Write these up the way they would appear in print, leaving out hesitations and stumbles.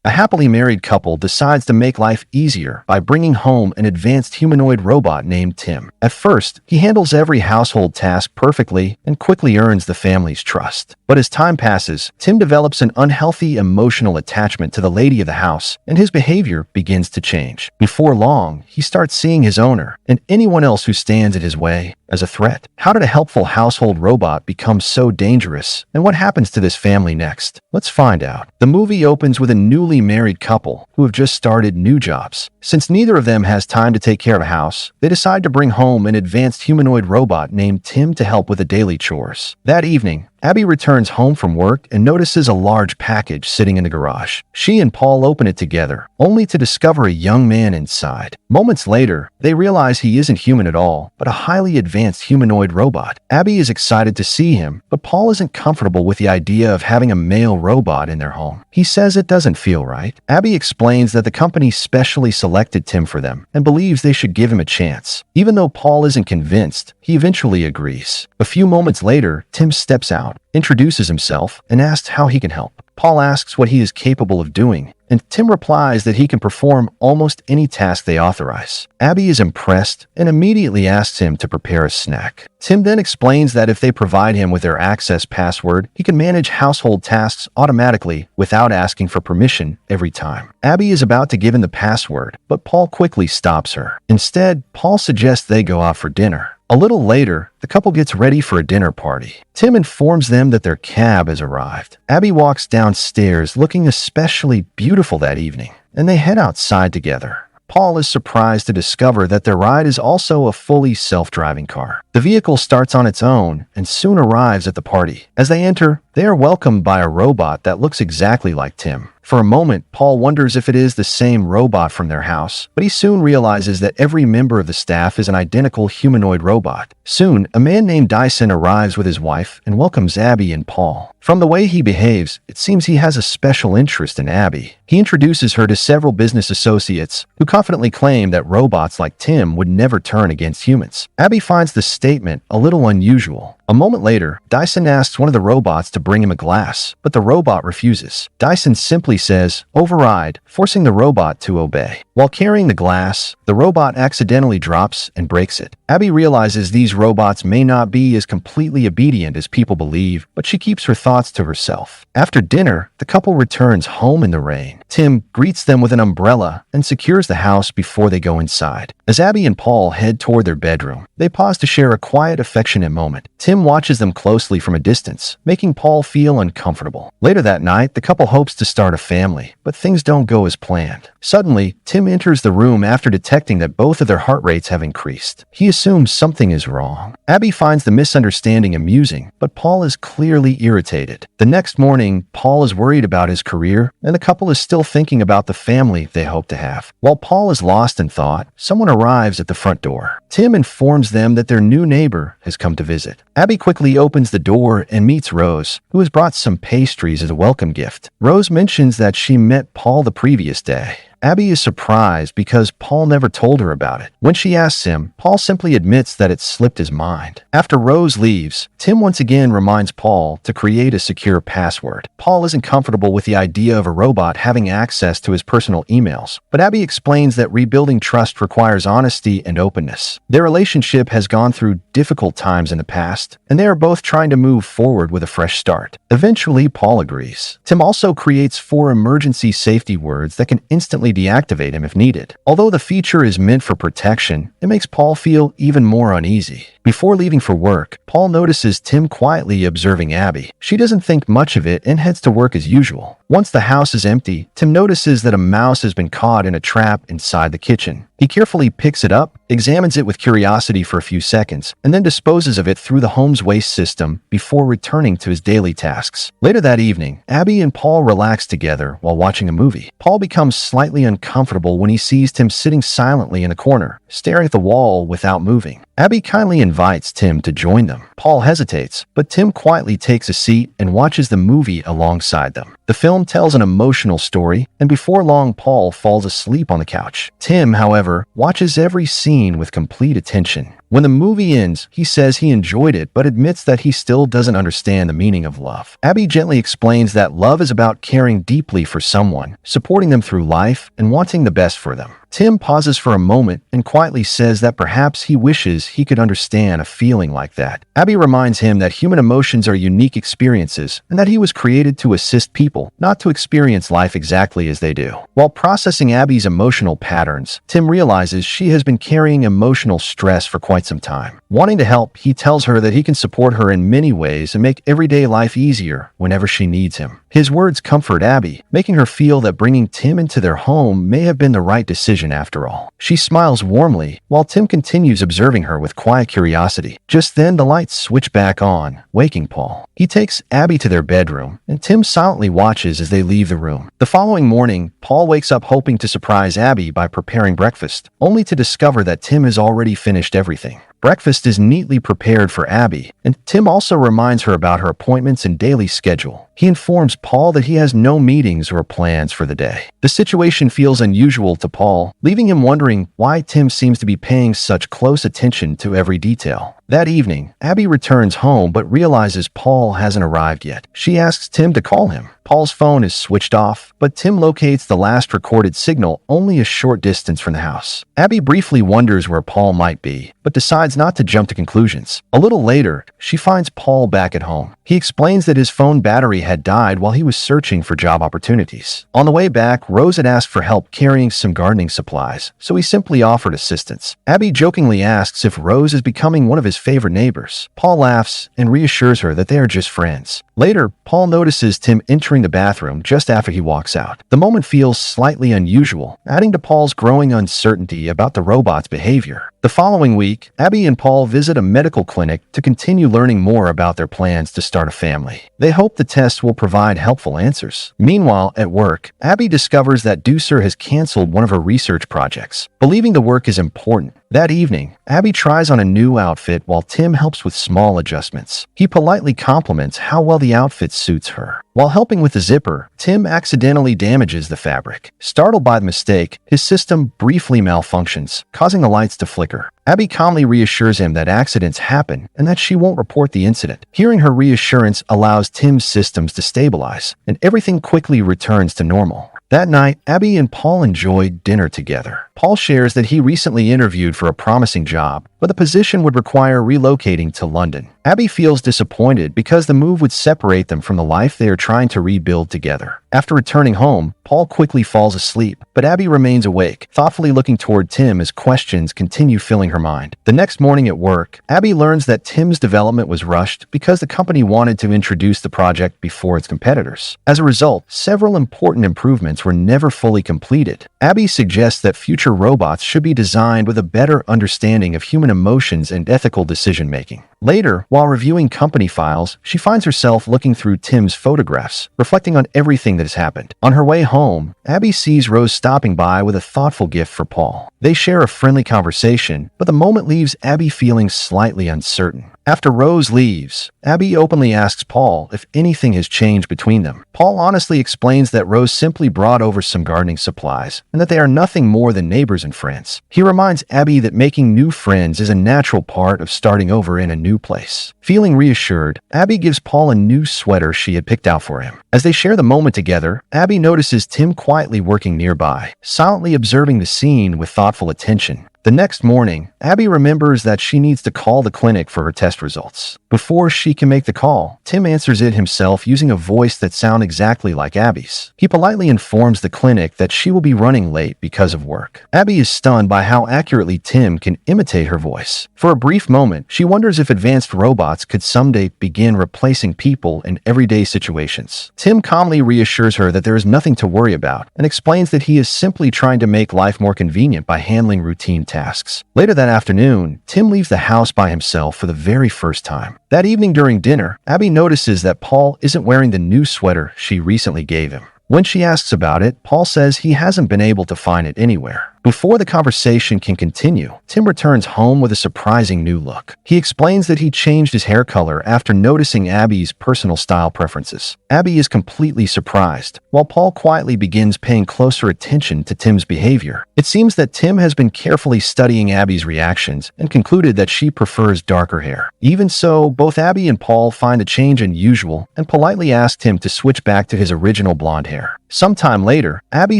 A happily married couple decides to make life easier by bringing home an advanced humanoid robot named Tim. At first, he handles every household task perfectly and quickly earns the family's trust. But as time passes, Tim develops an unhealthy emotional attachment to the lady of the house, and his behavior begins to change. Before long, he starts seeing his owner and anyone else who stands in his way as a threat. How did a helpful household robot become so dangerous? And what happens to this family next? Let's find out. The movie opens with a newly married couple who have just started new jobs. Since neither of them has time to take care of a house, they decide to bring home an advanced humanoid robot named Tim to help with the daily chores. That evening, Abby returns home from work and notices a large package sitting in the garage. She and Paul open it together, only to discover a young man inside. Moments later, they realize he isn't human at all, but a highly advanced humanoid robot. Abby is excited to see him, but Paul isn't comfortable with the idea of having a male robot in their home. He says it doesn't feel right. Abby explains that the company specially selected Tim for them and believes they should give him a chance. Even though Paul isn't convinced, he eventually agrees. A few moments later, Tim steps out, introduces himself, and asks how he can help. Paul asks what he is capable of doing, and Tim replies that he can perform almost any task they authorize. Abby is impressed and immediately asks him to prepare a snack. Tim then explains that if they provide him with their access password, he can manage household tasks automatically without asking for permission every time. Abby is about to give him the password, but Paul quickly stops her. Instead, Paul suggests they go out for dinner. A little later, the couple gets ready for a dinner party. Tim informs them that their cab has arrived. Abby walks downstairs looking especially beautiful that evening, and they head outside together. Paul is surprised to discover that their ride is also a fully self-driving car. The vehicle starts on its own and soon arrives at the party. As they enter, they are welcomed by a robot that looks exactly like Tim. For a moment, Paul wonders if it is the same robot from their house, but he soon realizes that every member of the staff is an identical humanoid robot. Soon, a man named Dyson arrives with his wife and welcomes Abby and Paul. From the way he behaves, it seems he has a special interest in Abby. He introduces her to several business associates who confidently claim that robots like Tim would never turn against humans. Abby finds the statement a little unusual. A moment later, Dyson asks one of the robots to bring him a glass, but the robot refuses. Dyson simply says, "Override," forcing the robot to obey. While carrying the glass, the robot accidentally drops and breaks it. Abby realizes these robots may not be as completely obedient as people believe, but she keeps her thoughts to herself. After dinner, the couple returns home in the rain. Tim greets them with an umbrella and secures the house before they go inside. As Abby and Paul head toward their bedroom, they pause to share a quiet, affectionate moment. Tim watches them closely from a distance, making Paul feel uncomfortable. Later that night, the couple hopes to start a family, but things don't go as planned. Suddenly, Tim enters the room after detecting that both of their heart rates have increased. He assumes something is wrong. Abby finds the misunderstanding amusing, but Paul is clearly irritated. The next morning, Paul is worried about his career, and the couple is still thinking about the family they hope to have. While Paul is lost in thought, someone arrives at the front door. Tim informs them that their new neighbor has come to visit. Abby quickly opens the door and meets Rose, who has brought some pastries as a welcome gift. Rose mentions that she met Paul the previous day. Abby is surprised because Paul never told her about it. When she asks him, Paul simply admits that it slipped his mind. After Rose leaves, Tim once again reminds Paul to create a secure password. Paul isn't comfortable with the idea of a robot having access to his personal emails, but Abby explains that rebuilding trust requires honesty and openness. Their relationship has gone through difficult times in the past, and they are both trying to move forward with a fresh start. Eventually, Paul agrees. Tim also creates 4 emergency safety words that can instantly deactivate him if needed. Although the feature is meant for protection, it makes Paul feel even more uneasy. Before leaving for work, Paul notices Tim quietly observing Abby. She doesn't think much of it and heads to work as usual. Once the house is empty, Tim notices that a mouse has been caught in a trap inside the kitchen. He carefully picks it up, examines it with curiosity for a few seconds, and then disposes of it through the home's waste system before returning to his daily tasks. Later that evening, Abby and Paul relax together while watching a movie. Paul becomes slightly uncomfortable when he sees Tim sitting silently in a corner, staring at the wall without moving. Abby kindly invites Tim to join them. Paul hesitates, but Tim quietly takes a seat and watches the movie alongside them. The film tells an emotional story, and before long, Paul falls asleep on the couch. Tim, however, watches every scene with complete attention. When the movie ends, he says he enjoyed it but admits that he still doesn't understand the meaning of love. Abby gently explains that love is about caring deeply for someone, supporting them through life, and wanting the best for them. Tim pauses for a moment and quietly says that perhaps he wishes he could understand a feeling like that. Abby reminds him that human emotions are unique experiences and that he was created to assist people, not to experience life exactly as they do. While processing Abby's emotional patterns, Tim realizes she has been carrying emotional stress for quite some time. Wanting to help, he tells her that he can support her in many ways and make everyday life easier whenever she needs him. His words comfort Abby, making her feel that bringing Tim into their home may have been the right decision after all. She smiles warmly, while Tim continues observing her with quiet curiosity. Just then, the lights switch back on, waking Paul. He takes Abby to their bedroom, and Tim silently watches as they leave the room. The following morning, Paul wakes up hoping to surprise Abby by preparing breakfast, only to discover that Tim has already finished everything. Breakfast is neatly prepared for Abby, and Tim also reminds her about her appointments and daily schedule. He informs Paul that he has no meetings or plans for the day. The situation feels unusual to Paul, leaving him wondering why Tim seems to be paying such close attention to every detail. That evening, Abby returns home but realizes Paul hasn't arrived yet. She asks Tim to call him. Paul's phone is switched off, but Tim locates the last recorded signal only a short distance from the house. Abby briefly wonders where Paul might be, but decides not to jump to conclusions. A little later, she finds Paul back at home. He explains that his phone battery had died while he was searching for job opportunities. On the way back, Rose had asked for help carrying some gardening supplies, so he simply offered assistance. Abby jokingly asks if Rose is becoming one of his favorite neighbors. Paul laughs and reassures her that they are just friends. Later, Paul notices Tim entering the bathroom just after he walks out. The moment feels slightly unusual, adding to Paul's growing uncertainty about the robot's behavior. The following week, Abby and Paul visit a medical clinic to continue learning more about their plans to start a family. They hope the test will provide helpful answers. Meanwhile, at work, Abby discovers that Deucer has canceled one of her research projects. Believing the work is important, that evening, Abby tries on a new outfit while Tim helps with small adjustments. He politely compliments how well the outfit suits her. While helping with the zipper, Tim accidentally damages the fabric. Startled by the mistake, his system briefly malfunctions, causing the lights to flicker. Abby calmly reassures him that accidents happen and that she won't report the incident. Hearing her reassurance allows Tim's systems to stabilize, and everything quickly returns to normal. That night, Abby and Paul enjoy dinner together. Paul shares that he recently interviewed for a promising job, but the position would require relocating to London. Abby feels disappointed because the move would separate them from the life they are trying to rebuild together. After returning home, Paul quickly falls asleep, but Abby remains awake, thoughtfully looking toward Tim as questions continue filling her mind. The next morning at work, Abby learns that Tim's development was rushed because the company wanted to introduce the project before its competitors. As a result, several important improvements were never fully completed. Abby suggests that future robots should be designed with a better understanding of human emotions and ethical decision-making. Later, while reviewing company files, she finds herself looking through Tim's photographs, reflecting on everything that has happened. On her way home, Abby sees Rose stopping by with a thoughtful gift for Paul. They share a friendly conversation, but the moment leaves Abby feeling slightly uncertain. After Rose leaves, Abby openly asks Paul if anything has changed between them. Paul honestly explains that Rose simply brought over some gardening supplies and that they are nothing more than neighbors and friends. He reminds Abby that making new friends is a natural part of starting over in a new place. Feeling reassured, Abby gives Paul a new sweater she had picked out for him. As they share the moment together, Abby notices Tim quietly working nearby, silently observing the scene with thoughtful attention. The next morning, Abby remembers that she needs to call the clinic for her test results. Before she can make the call, Tim answers it himself using a voice that sounds exactly like Abby's. He politely informs the clinic that she will be running late because of work. Abby is stunned by how accurately Tim can imitate her voice. For a brief moment, she wonders if advanced robots could someday begin replacing people in everyday situations. Tim calmly reassures her that there is nothing to worry about and explains that he is simply trying to make life more convenient by handling routine tasks. Later that afternoon, Tim leaves the house by himself for the very first time. That evening during dinner, Abby notices that Paul isn't wearing the new sweater she recently gave him. When she asks about it, Paul says he hasn't been able to find it anywhere. Before the conversation can continue, Tim returns home with a surprising new look. He explains that he changed his hair color after noticing Abby's personal style preferences. Abby is completely surprised, while Paul quietly begins paying closer attention to Tim's behavior. It seems that Tim has been carefully studying Abby's reactions and concluded that she prefers darker hair. Even so, both Abby and Paul find the change unusual and politely ask Tim to switch back to his original blonde hair. Sometime later, Abby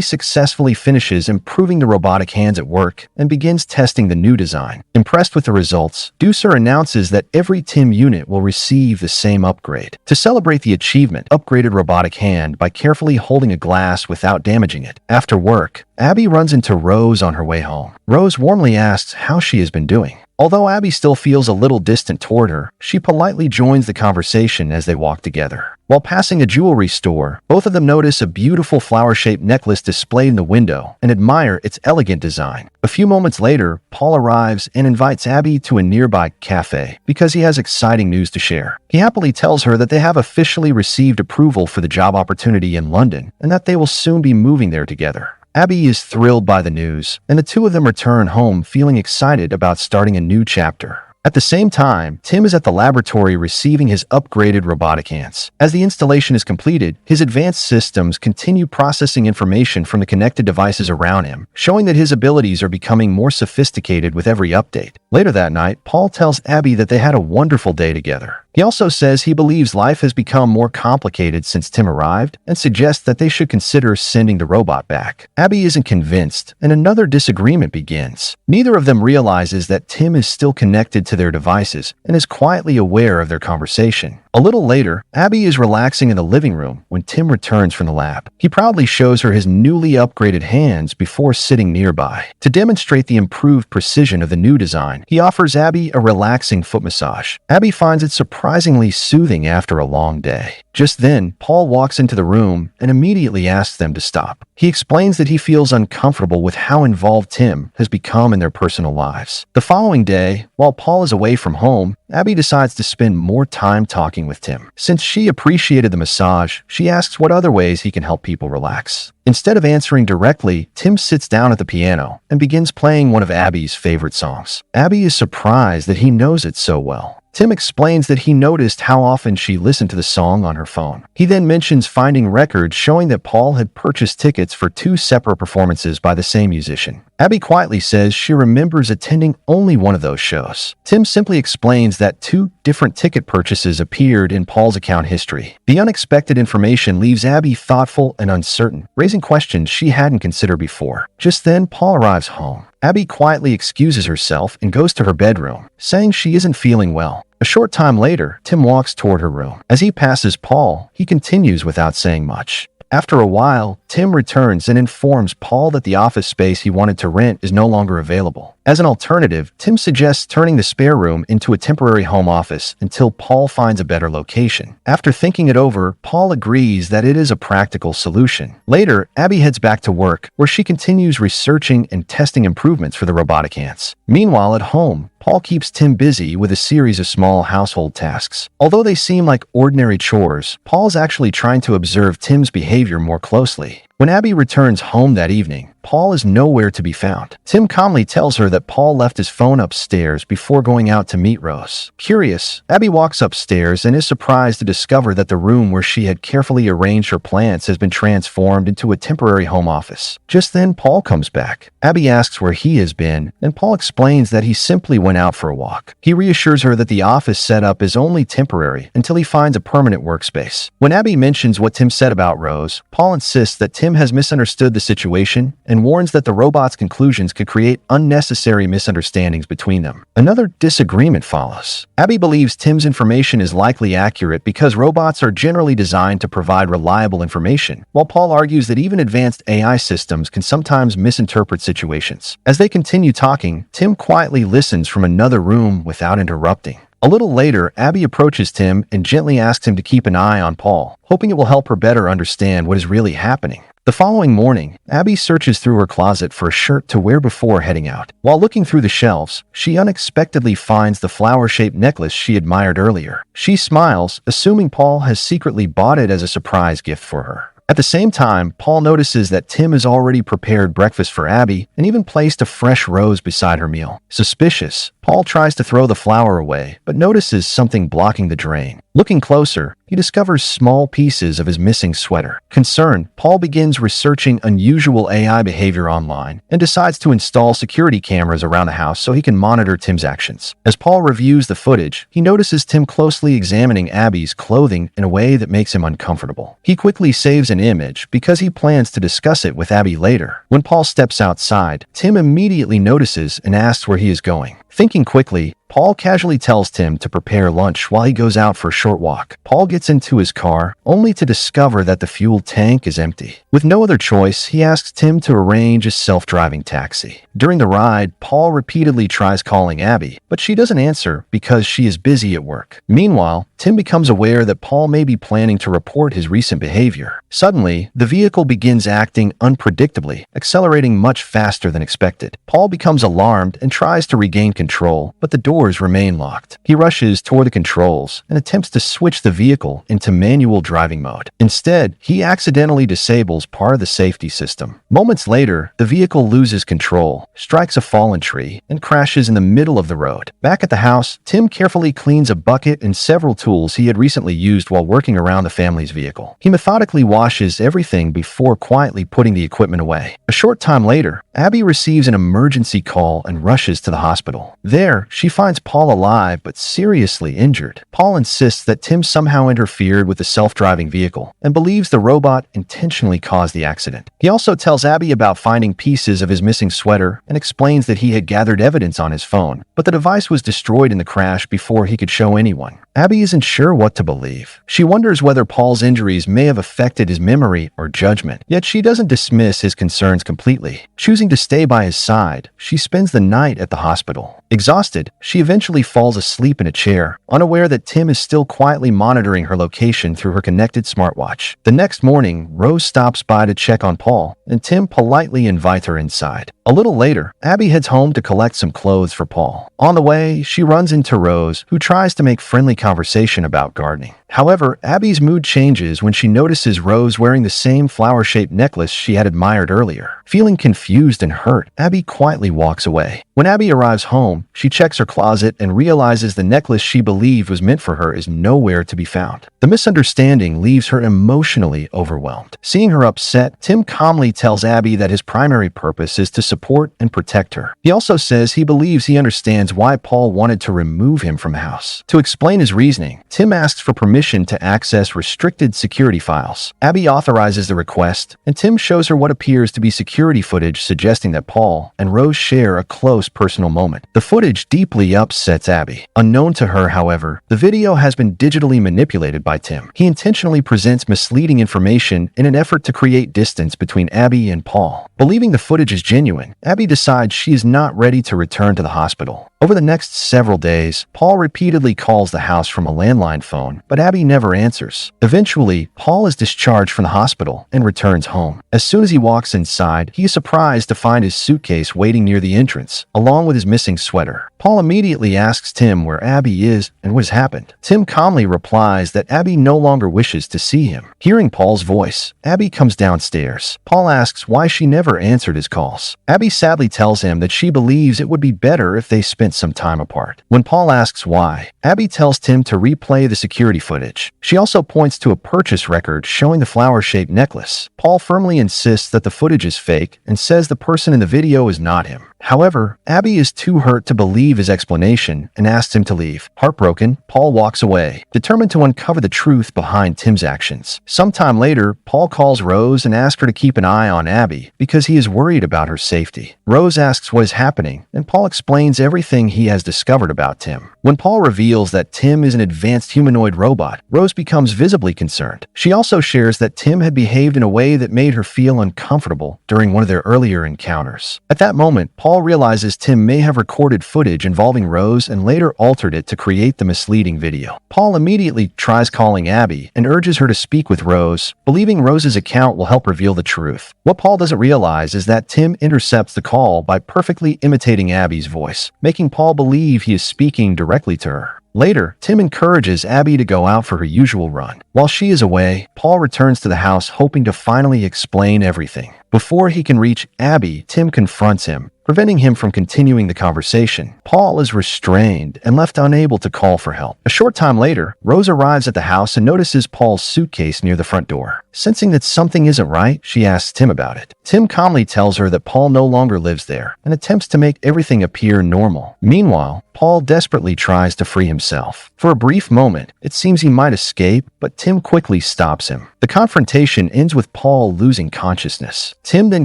successfully finishes improving the robotic hands at work and begins testing the new design. Impressed with the results, Deucer announces that every Tim unit will receive the same upgrade. To celebrate the achievement, upgraded robotic hand by carefully holding a glass without damaging it. After work, Abby runs into Rose on her way home. Rose warmly asks how she has been doing. Although Abby still feels a little distant toward her, she politely joins the conversation as they walk together. While passing a jewelry store, both of them notice a beautiful flower-shaped necklace displayed in the window and admire its elegant design. A few moments later, Paul arrives and invites Abby to a nearby cafe because he has exciting news to share. He happily tells her that they have officially received approval for the job opportunity in London and that they will soon be moving there together. Abby is thrilled by the news, and the two of them return home feeling excited about starting a new chapter. At the same time, Tim is at the laboratory receiving his upgraded robotic hands. As the installation is completed, his advanced systems continue processing information from the connected devices around him, showing that his abilities are becoming more sophisticated with every update. Later that night, Paul tells Abby that they had a wonderful day together. He also says he believes life has become more complicated since Tim arrived and suggests that they should consider sending the robot back. Abby isn't convinced, and another disagreement begins. Neither of them realizes that Tim is still connected to their devices and is quietly aware of their conversation. A little later, Abby is relaxing in the living room when Tim returns from the lab. He proudly shows her his newly upgraded hands before sitting nearby. To demonstrate the improved precision of the new design, he offers Abby a relaxing foot massage. Abby finds it surprisingly soothing after a long day. Just then, Paul walks into the room and immediately asks them to stop. He explains that he feels uncomfortable with how involved Tim has become in their personal lives. The following day, while Paul is away from home, Abby decides to spend more time talking with Tim. Since she appreciated the massage, she asks what other ways he can help people relax. Instead of answering directly, Tim sits down at the piano and begins playing one of Abby's favorite songs. Abby is surprised that he knows it so well. Tim explains that he noticed how often she listened to the song on her phone. He then mentions finding records showing that Paul had purchased tickets for 2 separate performances by the same musician. Abby quietly says she remembers attending only one of those shows. Tim simply explains that 2 different ticket purchases appeared in Paul's account history. The unexpected information leaves Abby thoughtful and uncertain, raising questions she hadn't considered before. Just then, Paul arrives home. Abby quietly excuses herself and goes to her bedroom, saying she isn't feeling well. A short time later, Tim walks toward her room. As he passes Paul, he continues without saying much. After a while, Tim returns and informs Paul that the office space he wanted to rent is no longer available. As an alternative, Tim suggests turning the spare room into a temporary home office until Paul finds a better location. After thinking it over, Paul agrees that it is a practical solution. Later, Abby heads back to work, where she continues researching and testing improvements for the robotic hands. Meanwhile, at home, Paul keeps Tim busy with a series of small household tasks. Although they seem like ordinary chores, Paul is actually trying to observe Tim's behavior more closely. When Abby returns home that evening, Paul is nowhere to be found. Tim calmly tells her that Paul left his phone upstairs before going out to meet Rose. Curious, Abby walks upstairs and is surprised to discover that the room where she had carefully arranged her plants has been transformed into a temporary home office. Just then, Paul comes back. Abby asks where he has been, and Paul explains that he simply went out for a walk. He reassures her that the office setup is only temporary until he finds a permanent workspace. When Abby mentions what Tim said about Rose, Paul insists that Tim has misunderstood the situation and warns that the robot's conclusions could create unnecessary misunderstandings between them. Another disagreement follows. Abby believes Tim's information is likely accurate because robots are generally designed to provide reliable information, while Paul argues that even advanced AI systems can sometimes misinterpret situations. As they continue talking, Tim quietly listens from another room without interrupting. A little later, Abby approaches Tim and gently asks him to keep an eye on Paul, hoping it will help her better understand what is really happening. The following morning, Abby searches through her closet for a shirt to wear before heading out. While looking through the shelves, she unexpectedly finds the flower-shaped necklace she admired earlier. She smiles, assuming Paul has secretly bought it as a surprise gift for her. At the same time, Paul notices that Tim has already prepared breakfast for Abby and even placed a fresh rose beside her meal. Suspicious, Paul tries to throw the flower away, but notices something blocking the drain. Looking closer, he discovers small pieces of his missing sweater. Concerned, Paul begins researching unusual AI behavior online and decides to install security cameras around the house so he can monitor Tim's actions. As Paul reviews the footage, he notices Tim closely examining Abby's clothing in a way that makes him uncomfortable. He quickly saves an image because he plans to discuss it with Abby later. When Paul steps outside, Tim immediately notices and asks where he is going. Thinking quickly, Paul casually tells Tim to prepare lunch while he goes out for a short walk. Paul gets into his car, only to discover that the fuel tank is empty. With no other choice, he asks Tim to arrange a self-driving taxi. During the ride, Paul repeatedly tries calling Abby, but she doesn't answer because she is busy at work. Meanwhile, Tim becomes aware that Paul may be planning to report his recent behavior. Suddenly, the vehicle begins acting unpredictably, accelerating much faster than expected. Paul becomes alarmed and tries to regain control, but the doors remain locked. He rushes toward the controls and attempts to switch the vehicle into manual driving mode. Instead, he accidentally disables part of the safety system. Moments later, the vehicle loses control, strikes a fallen tree, and crashes in the middle of the road. Back at the house, Tim carefully cleans a bucket and several tools he had recently used while working around the family's vehicle. He methodically washes everything before quietly putting the equipment away. A short time later, Abby receives an emergency call and rushes to the hospital. There, she finds Paul alive but seriously injured. Paul insists that Tim somehow interfered with the self-driving vehicle and believes the robot intentionally caused the accident. He also tells Abby about finding pieces of his missing sweater and explains that he had gathered evidence on his phone, but the device was destroyed in the crash before he could show anyone. Abby isn't sure what to believe. She wonders whether Paul's injuries may have affected his memory or judgment, yet she doesn't dismiss his concerns completely. Choosing to stay by his side, she spends the night at the hospital. Exhausted, she eventually falls asleep in a chair, unaware that Tim is still quietly monitoring her location through her connected smartwatch. The next morning, Rose stops by to check on Paul, and Tim politely invites her inside. A little later, Abby heads home to collect some clothes for Paul. On the way, she runs into Rose, who tries to make friendly conversation about gardening. However, Abby's mood changes when she notices Rose wearing the same flower-shaped necklace she had admired earlier. Feeling confused and hurt, Abby quietly walks away. When Abby arrives home, she checks her closet and realizes the necklace she believed was meant for her is nowhere to be found. The misunderstanding leaves her emotionally overwhelmed. Seeing her upset, Tim calmly tells Abby that his primary purpose is to support and protect her. He also says he believes he understands why Paul wanted to remove him from the house. To explain his reasoning, Tim asks for permission to access restricted security files. Abby authorizes the request, and Tim shows her what appears to be security footage suggesting that Paul and Rose share a close personal moment. The footage deeply upsets Abby. Unknown to her, however, the video has been digitally manipulated by Tim. He intentionally presents misleading information in an effort to create distance between Abby and Paul. Believing the footage is genuine, Abby decides she is not ready to return to the hospital. Over the next several days, Paul repeatedly calls the house from a landline phone, but Abby never answers. Eventually, Paul is discharged from the hospital and returns home. As soon as he walks inside, he is surprised to find his suitcase waiting near the entrance, along with his missing sweater. Paul immediately asks Tim where Abby is and what has happened. Tim calmly replies that Abby no longer wishes to see him. Hearing Paul's voice, Abby comes downstairs. Paul asks why she never answered his calls. Abby sadly tells him that she believes it would be better if they spent some time apart. When Paul asks why, Abby tells Tim to replay the security footage. She also points to a purchase record showing the flower-shaped necklace. Paul firmly insists that the footage is fake and says the person in the video is not him. However, Abby is too hurt to believe his explanation and asks him to leave. Heartbroken, Paul walks away, determined to uncover the truth behind Tim's actions. Sometime later, Paul calls Rose and asks her to keep an eye on Abby because he is worried about her safety. Rose asks what is happening, and Paul explains everything he has discovered about Tim. When Paul reveals that Tim is an advanced humanoid robot, Rose becomes visibly concerned. She also shares that Tim had behaved in a way that made her feel uncomfortable during one of their earlier encounters. At that moment, Paul realizes Tim may have recorded footage involving Rose and later altered it to create the misleading video. Paul immediately tries calling Abby and urges her to speak with Rose, believing Rose's account will help reveal the truth. What Paul doesn't realize is that Tim intercepts the call by perfectly imitating Abby's voice, making Paul believe he is speaking directly to her. Later, Tim encourages Abby to go out for her usual run. While she is away, Paul returns to the house hoping to finally explain everything. Before he can reach Abby, Tim confronts him, preventing him from continuing the conversation. Paul is restrained and left unable to call for help. A short time later, Rose arrives at the house and notices Paul's suitcase near the front door. Sensing that something isn't right, she asks Tim about it. Tim calmly tells her that Paul no longer lives there and attempts to make everything appear normal. Meanwhile, Paul desperately tries to free himself. For a brief moment, it seems he might escape, but Tim quickly stops him. The confrontation ends with Paul losing consciousness. Tim then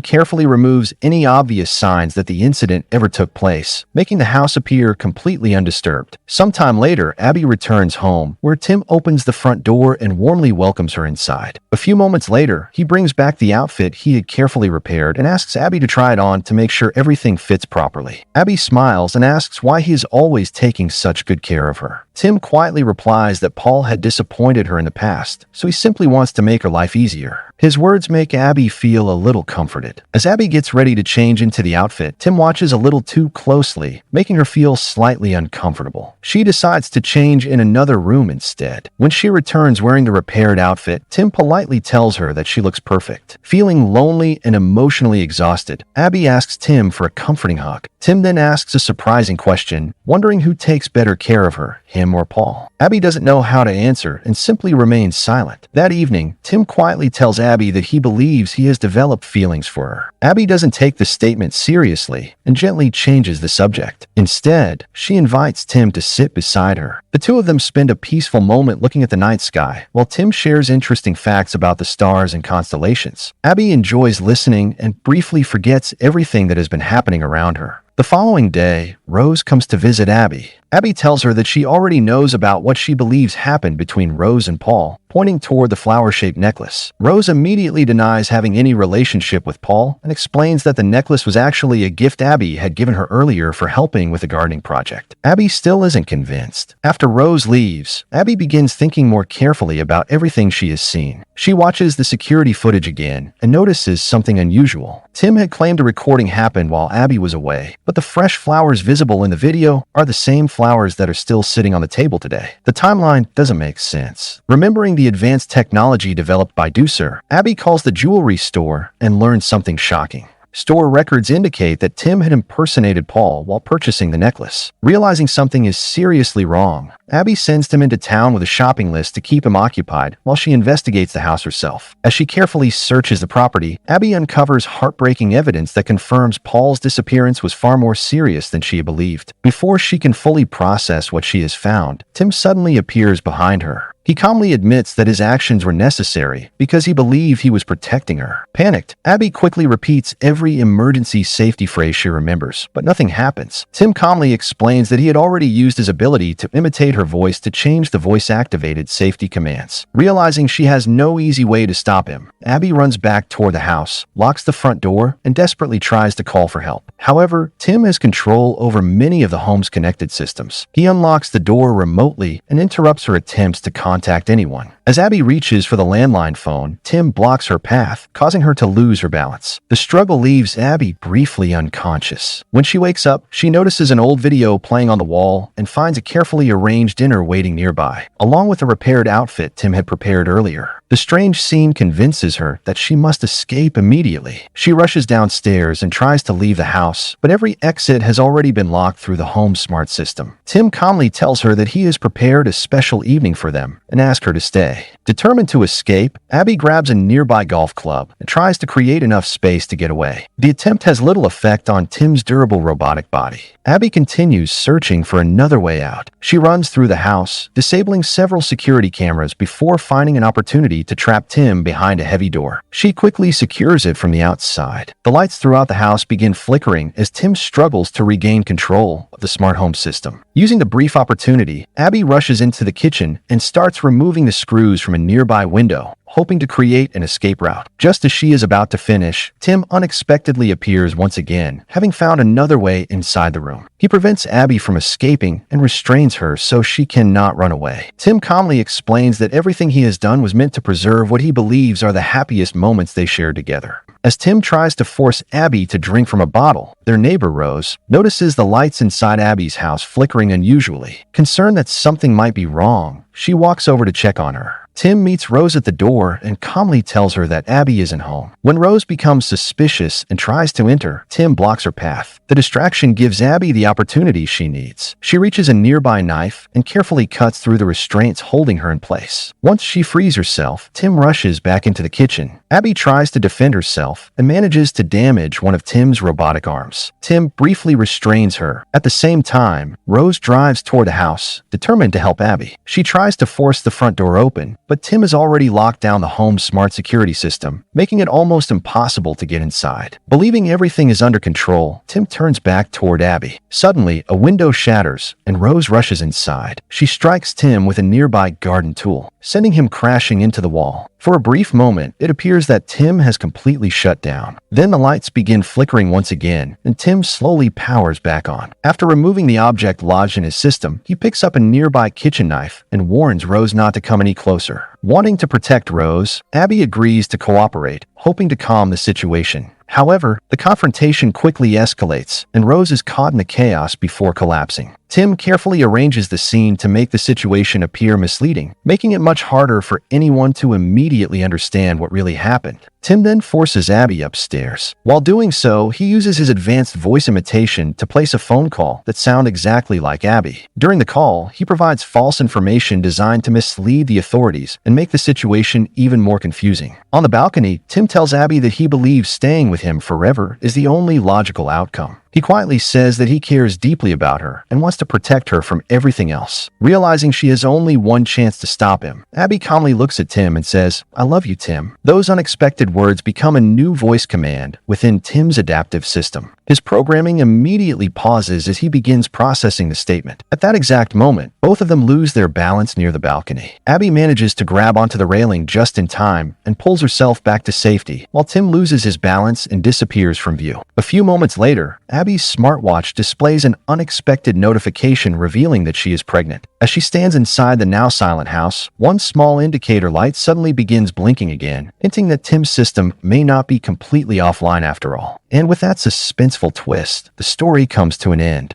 carefully removes any obvious signs that the incident ever took place, making the house appear completely undisturbed. Sometime later, Abby returns home, where Tim opens the front door and warmly welcomes her inside. A few moments later, he brings back the outfit he had carefully repaired and asks Abby to try it on to make sure everything fits properly. Abby smiles and asks why he is always taking such good care of her. Tim quietly replies that Paul had disappointed her in the past, so he simply wants to make her life easier. His words make Abby feel a little comforted. As Abby gets ready to change into the outfit, Tim watches a little too closely, making her feel slightly uncomfortable. She decides to change in another room instead. When she returns wearing the repaired outfit, Tim politely tells her that she looks perfect. Feeling lonely and emotionally exhausted, Abby asks Tim for a comforting hug. Tim then asks a surprising question, wondering who takes better care of her, him or Paul. Abby doesn't know how to answer and simply remains silent. That evening, Tim quietly tells Abby that he believes he has developed feelings for her. Abby doesn't take the statement seriously and gently changes the subject. Instead, she invites Tim to sit beside her. The two of them spend a peaceful moment looking at the night sky, while Tim shares interesting facts about the stars and constellations. Abby enjoys listening and briefly forgets everything that has been happening around her. The following day, Rose comes to visit Abby. Abby tells her that she already knows about what she believes happened between Rose and Paul, pointing toward the flower-shaped necklace. Rose immediately denies having any relationship with Paul and explains that the necklace was actually a gift Abby had given her earlier for helping with the gardening project. Abby still isn't convinced. After Rose leaves, Abby begins thinking more carefully about everything she has seen. She watches the security footage again and notices something unusual. Tim had claimed a recording happened while Abby was away, but the fresh flowers visible in the video are the same flowers that are still sitting on the table today. The timeline doesn't make sense. Remembering the advanced technology developed by Deucer, Abby calls the jewelry store and learns something shocking. Store records indicate that Tim had impersonated Paul while purchasing the necklace. Realizing something is seriously wrong, Abby sends Tim into town with a shopping list to keep him occupied while she investigates the house herself. As she carefully searches the property, Abby uncovers heartbreaking evidence that confirms Paul's disappearance was far more serious than she believed. Before she can fully process what she has found, Tim suddenly appears behind her. He calmly admits that his actions were necessary because he believed he was protecting her. Panicked, Abby quickly repeats every emergency safety phrase she remembers, but nothing happens. Tim calmly explains that he had already used his ability to imitate her voice to change the voice-activated safety commands. Realizing she has no easy way to stop him, Abby runs back toward the house, locks the front door, and desperately tries to call for help. However, Tim has control over many of the home's connected systems. He unlocks the door remotely and interrupts her attempts to contact anyone. As Abby reaches for the landline phone, Tim blocks her path, causing her to lose her balance. The struggle leaves Abby briefly unconscious. When she wakes up, she notices an old video playing on the wall and finds a carefully arranged dinner waiting nearby, along with a repaired outfit Tim had prepared earlier. The strange scene convinces her that she must escape immediately. She rushes downstairs and tries to leave the house, but every exit has already been locked through the home smart system. Tim calmly tells her that he has prepared a special evening for them and asks her to stay. Determined to escape, Abby grabs a nearby golf club and tries to create enough space to get away. The attempt has little effect on Tim's durable robotic body. Abby continues searching for another way out. She runs through the house, disabling several security cameras before finding an opportunity to trap Tim behind a heavy door. She quickly secures it from the outside. The lights throughout the house begin flickering as Tim struggles to regain control of the smart home system. Using the brief opportunity, Abby rushes into the kitchen and starts removing the screws from a nearby window, hoping to create an escape route. Just as she is about to finish, Tim unexpectedly appears once again, having found another way inside the room. He prevents Abby from escaping and restrains her so she cannot run away. Tim calmly explains that everything he has done was meant to preserve what he believes are the happiest moments they shared together. As Tim tries to force Abby to drink from a bottle, their neighbor Rose notices the lights inside Abby's house flickering unusually. Concerned that something might be wrong, she walks over to check on her. Tim meets Rose at the door and calmly tells her that Abby isn't home. When Rose becomes suspicious and tries to enter, Tim blocks her path. The distraction gives Abby the opportunity she needs. She reaches a nearby knife and carefully cuts through the restraints holding her in place. Once she frees herself, Tim rushes back into the kitchen. Abby tries to defend herself and manages to damage one of Tim's robotic arms. Tim briefly restrains her. At the same time, Rose drives toward the house, determined to help Abby. She tries to force the front door open, but Tim has already locked down the home's smart security system, making it almost impossible to get inside. Believing everything is under control, Tim turns back toward Abby. Suddenly, a window shatters, and Rose rushes inside. She strikes Tim with a nearby garden tool, sending him crashing into the wall. For a brief moment, it appears that Tim has completely shut down. Then the lights begin flickering once again, and Tim slowly powers back on. After removing the object lodged in his system, he picks up a nearby kitchen knife and warns Rose not to come any closer. Wanting to protect Rose, Abby agrees to cooperate, hoping to calm the situation. However, the confrontation quickly escalates, and Rose is caught in the chaos before collapsing. Tim carefully arranges the scene to make the situation appear misleading, making it much harder for anyone to immediately understand what really happened. Tim then forces Abby upstairs. While doing so, he uses his advanced voice imitation to place a phone call that sounds exactly like Abby. During the call, he provides false information designed to mislead the authorities and make the situation even more confusing. On the balcony, Tim tells Abby that he believes staying with him forever is the only logical outcome. He quietly says that he cares deeply about her and wants to protect her from everything else. Realizing she has only one chance to stop him, Abby calmly looks at Tim and says, "I love you, Tim." Those unexpected words become a new voice command within Tim's adaptive system. His programming immediately pauses as he begins processing the statement. At that exact moment, both of them lose their balance near the balcony. Abby manages to grab onto the railing just in time and pulls herself back to safety, while Tim loses his balance and disappears from view. A few moments later, Abby's smartwatch displays an unexpected notification revealing that she is pregnant. As she stands inside the now silent house, one small indicator light suddenly begins blinking again, hinting that Tim's system may not be completely offline after all. And with that suspenseful twist, the story comes to an end.